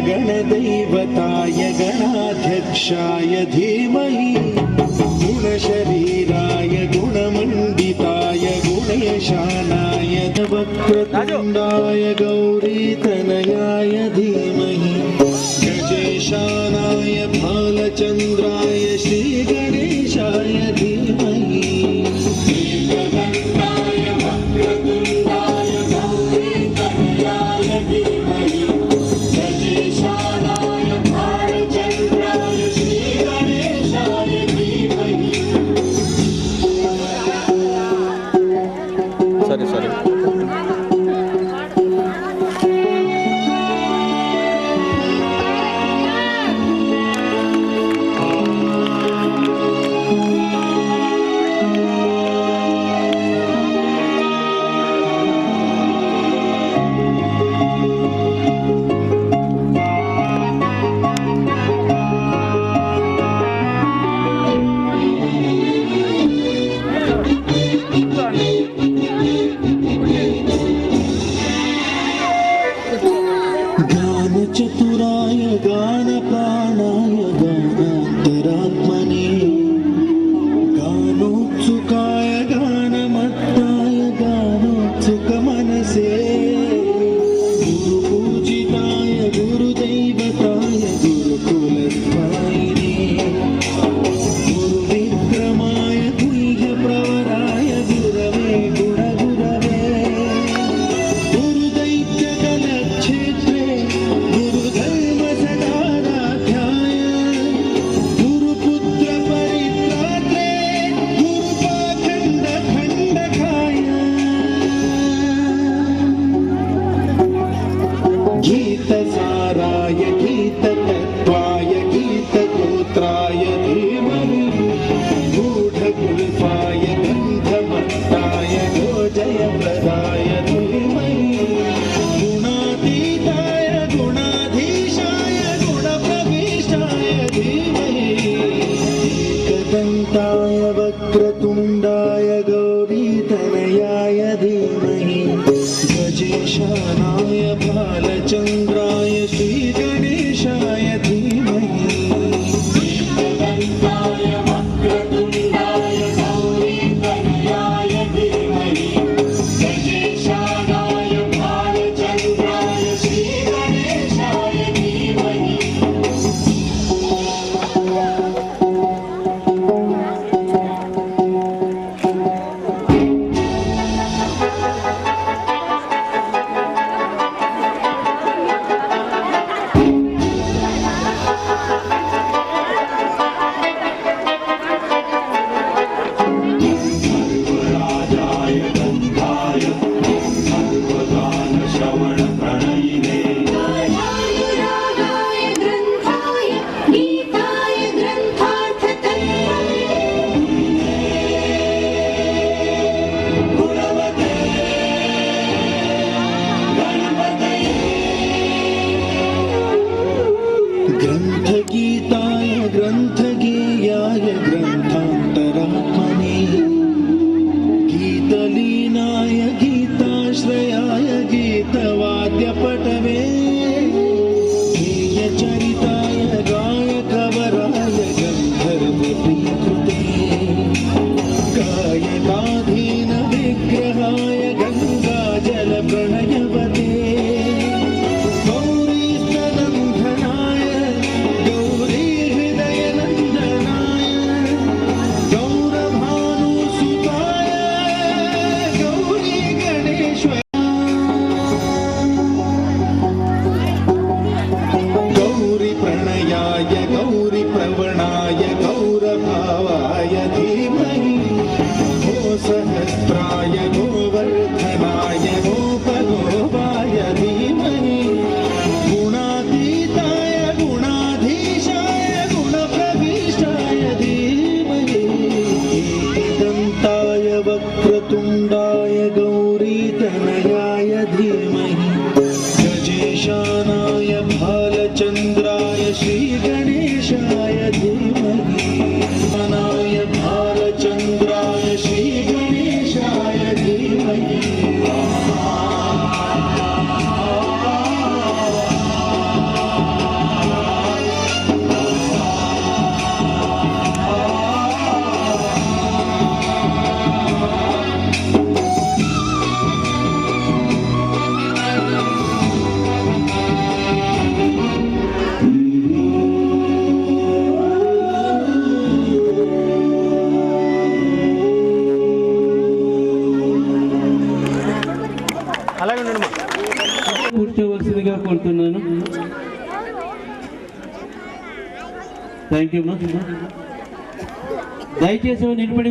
गणदैवताय गणाध्यक्षाय धीमहि गुणशरीराय गुणमण्डिताय गुणेशानाय वक्रतुण्डाय गौरीतनयाय धीमहि गजेशानाय भालचन्द्राय श्रीगणेशाय धीमहि चतुराय गानप्राणाय गानान्तरात्मने गानोत्सुकाय गानमत्ताय गानोत्सुकमनसे गुरुपूजिताय गुरुदैवताय गुरुकुलस्थायिने गुरुविक्रमाय गुह्यप्रवराय गुरवे गुणगुरवे गुरुदैत्यकलक्षेत्रे गीतसाराय गीततत्त्वाय गीतगोत्राय धीमहि गूढगुल्फाय गन्धमत्ताय गोजयप्रदाय धीमहि गुणातीताय गुणाधीशाय गुणप्रविष्टाय धीमहि एकदन्ताय वक्रतुण्डाय गौरीतनयाय धीमहि गजेशानाय भालचन्द्राय श्रीगणेशाय धीमहि वक्रतुण्डाय गौरीतनयाय धीमहि गजेशानाय भालचन्द्राय श्रीगणेशाय धीमहि ग्रन्थगीताय ग्रन्थगेयाय ग्रन्थान्तरात्मने गीतलीनाय गीताश्रयाय गीतवाद्यपटवे गेयचरिताय गायकवराय गन्धर्वप्रीकृते गायकाधीन विग्रहाय गङ्गाजलप्रणयवते गौरीप्रवणाय गौरभावाय धीमहि सहस्राय गोवर्धनाय गोपगो కూర్చోవలసిందిగా కోరుతున్నాను. Thank you. దయచేసి నిలబడి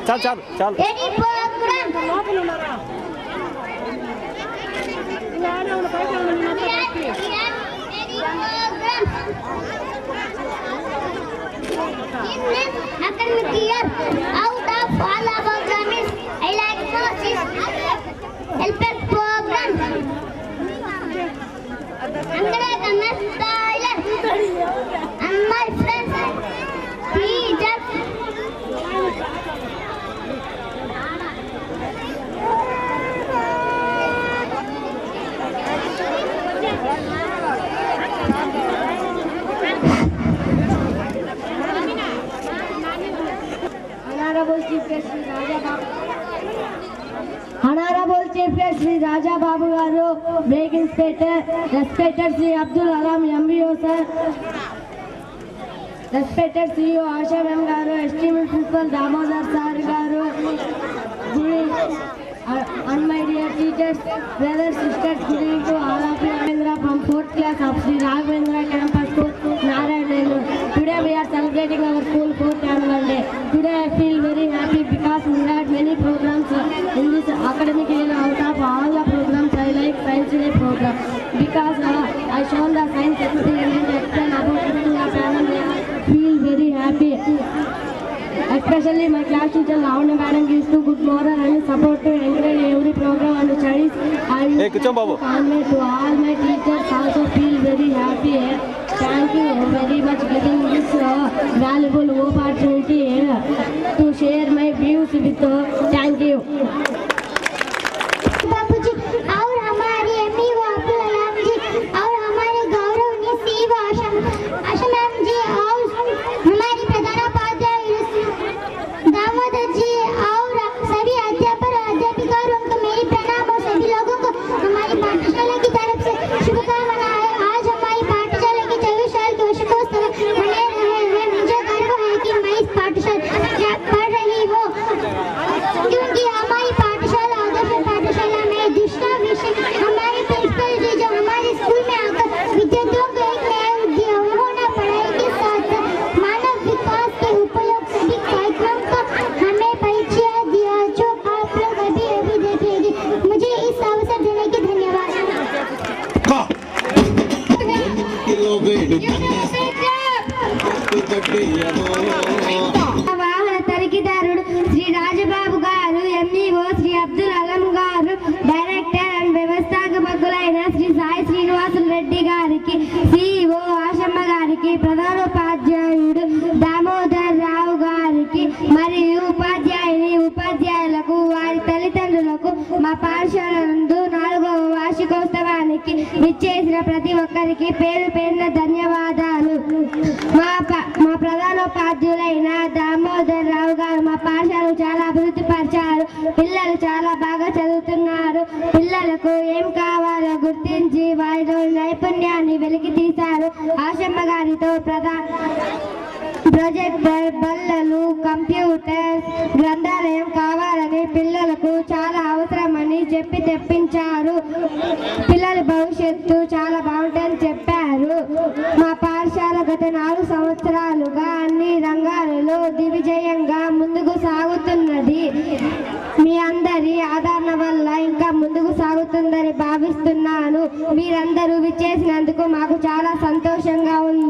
चल चल चल academic year out of all our programs I like most is helper program Angada Kanastyle and my friends teachers Honorable Chief Guest Sri Raja Babu Garu, Break Inspector, Respected Sri Abdul Alam MBO Sir, Respected CEO Asha M Garu, Esteemed Principal Damodar Sir Garu, and my dear teachers, brothers, sisters, good evening to all of you. Raghvendra from 4th class of Sri Raghvendra Campus School, Narayanelu. Today we are celebrating our school 4th annual day. Today I feel very happy because we had many programs in this academic year. Out of all the programs, I like Science Day program because I shown the science experiment and explain about it to the parents. I feel very happy. Especially my class teacher Lavanya Madam gives to good moral and support to encourage every program and studies. I will to all my teachers also feel very happy. Thank you very much getting this valuable opportunity to share my views with you. Thank you. बापूजी और हमारी अम्मी वो अब्दुल कलाम जी और हमारे गौरवनीय CEO आशा ma'am जी और हमारी प्रधानोपाध्याय दामोदर जी और सभी अध्यापक और अध्यापिका और उनको मेरी प्रणाम और सभी लोगों को हमारी पाठशाला की तरफ से शुभकामनाएं है। आज हमारी पाठशाला की 24 साल के वार्षिकोत्सव मना रहे हैं। मुझे गर्व है कि मैं इस पाठशाला पढ़ रही हूँ क्योंकि हमारी पाठशाला आदर्श पाठशाला में दूसरा विषय हमारे प्रिंसिपल जी जो हमारे स्कूल में आकर विद्यार्थियों को एक नया दिया। उन्होंने पढ़ाई के साथ मानव विकास के उपयोग सभी कार्यक्रम का हमें परिचय दिया जो आप लोग अभी अभी देखेंगे। मुझे इस अवसर देने के धन्यवाद। వాహన తనిఖీదారుడు శ్రీ రాజబాబు గారు, ఎంఈఓ శ్రీ అబ్దుల్ అలం గారు, డైరెక్టర్ అండ్ వ్యవస్థాపకులైన శ్రీ సాయి శ్రీనివాసులు రెడ్డి గారికి, సిఇఓ ఆశమ్మ గారికి, ప్రధానోపాధ్యాయుడు దామోదర్ రావు గారికి మరియు ఉపాధ్యాయులకు వారి తల్లిదండ్రులకు మా పాఠశాల నందు 4వ వార్షికోత్సవానికి విచ్చేసిన ప్రతి ఒక్కరికి పేరు పేరున ధన్యవాదాలు. మా ప్రధానోపాధ్యాయులైన దామోదర్ రావు గారు మా పాఠశాలను చాలా అభివృద్ధి పరిచారు. పిల్లలు చాలా బాగా చదువుతున్నారు. పిల్లలకు ఏం కావాలో గుర్తించి వారిలో నైపుణ్యాన్ని వెలికి తీశారు. ఆశమ్మ గారితో ప్రొజెక్టర్, బల్లలు, కంప్యూటర్స్, గ్రంథాలయం కావాలని పిల్లలకు చాలా అవసరమని చెప్పి తెప్పించారు. పిల్లల భవిష్యత్తు చాలా బాగుంటుందని చెప్పారు. మా పాఠశాల గత 4 సంవత్సరాలుగా అన్ని రంగాలలో దిగ్విజయంగా ముందుకు సాగుతున్నది. మీ అందరి ఆదరణ వల్ల ఇంకా ముందుకు సాగుతుందని భావిస్తున్నాను. మీరందరూ విచ్చేసినందుకు మాకు చాలా సంతోషంగా ఉంది.